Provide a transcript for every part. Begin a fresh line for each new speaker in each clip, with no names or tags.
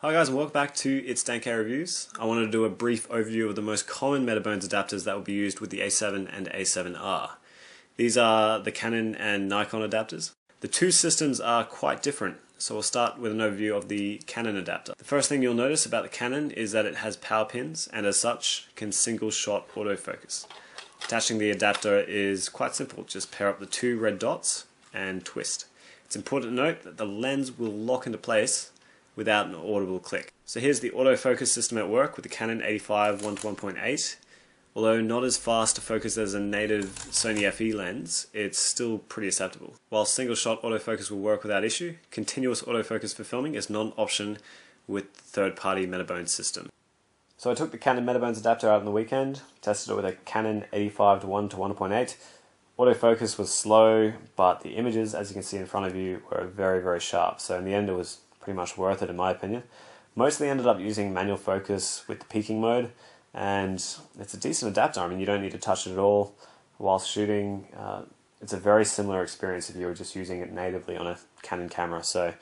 Hi guys, and welcome back to It's Dan K Reviews. I wanted to do a brief overview of the most common Metabones adapters that will be used with the A7 and A7R. These are the Canon and Nikon adapters. The two systems are quite different, so we'll start with an overview of the Canon adapter. The first thing you'll notice about the Canon is that it has power pins and as such can single shot autofocus. Attaching the adapter is quite simple, just pair up the two red dots and twist. It's important to note that the lens will lock into place without an audible click. So here's the autofocus system at work with the Canon 85 1:1.8. Although not as fast to focus as a native Sony FE lens, it's still pretty acceptable. While single shot autofocus will work without issue, continuous autofocus for filming is not an option with the third-party Metabones system. So I took the Canon Metabones adapter out on the weekend, tested it with a Canon 85 1:1.8. Autofocus was slow, but the images, as you can see in front of you, were very sharp. So in the end it was pretty much worth it in my opinion. Mostly ended up using manual focus with the peaking mode, and it's a decent adapter. I mean, you don't need to touch it at all while shooting. It's a very similar experience if you were just using it natively on a Canon camera. So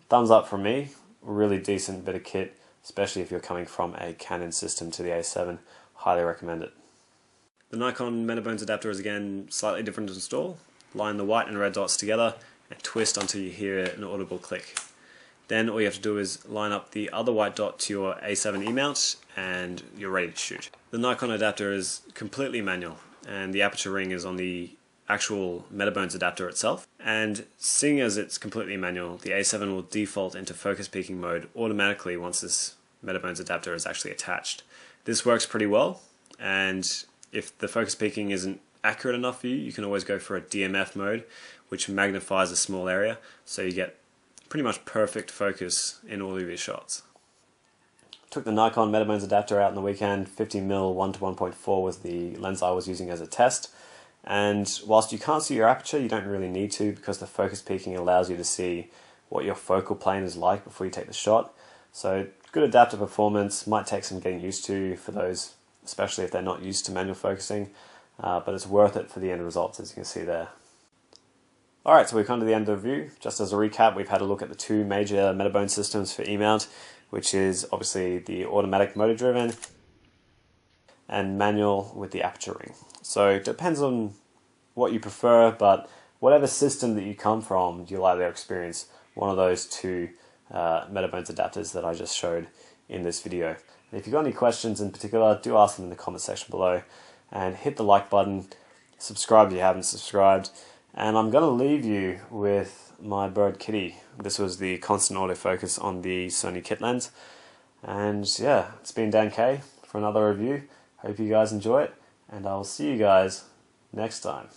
thumbs up from me, really decent bit of kit, especially if you're coming from a Canon system to the A7, highly recommend it. The Nikon Metabones adapter is again slightly different to install. Line the white and red dots together and twist until you hear an audible click. Then all you have to do is line up the other white dot to your A7 E-mount and you're ready to shoot. The Nikon adapter is completely manual and the aperture ring is on the actual Metabones adapter itself. And seeing as it's completely manual, the A7 will default into focus peaking mode automatically once this Metabones adapter is actually attached. This works pretty well, and if the focus peaking isn't accurate enough for you, you can always go for a DMF mode, which magnifies a small area, so you get pretty much perfect focus in all of your shots. Took the Nikon Metabones adapter out in the weekend. 50mm 1:1.4 was the lens I was using as a test, and whilst you can't see your aperture, you don't really need to, because the focus peaking allows you to see what your focal plane is like before you take the shot. So good adapter performance, might take some getting used to for those, especially if they're not used to manual focusing, but it's worth it for the end results, as you can see there. Alright, so we've come to the end of the review. Just as a recap, we've had a look at the two major Metabones systems for E-mount, which is obviously the automatic motor driven and manual with the aperture ring. So it depends on what you prefer, but whatever system that you come from, you'll either experience one of those two Metabones adapters that I just showed in this video. And if you've got any questions in particular, do ask them in the comment section below, and hit the like button, subscribe if you haven't subscribed. And I'm going to leave you with my bird Kitty. This was the constant autofocus on the Sony kit lens. And yeah, it's been Dan K for another review. Hope you guys enjoy it, and I'll see you guys next time.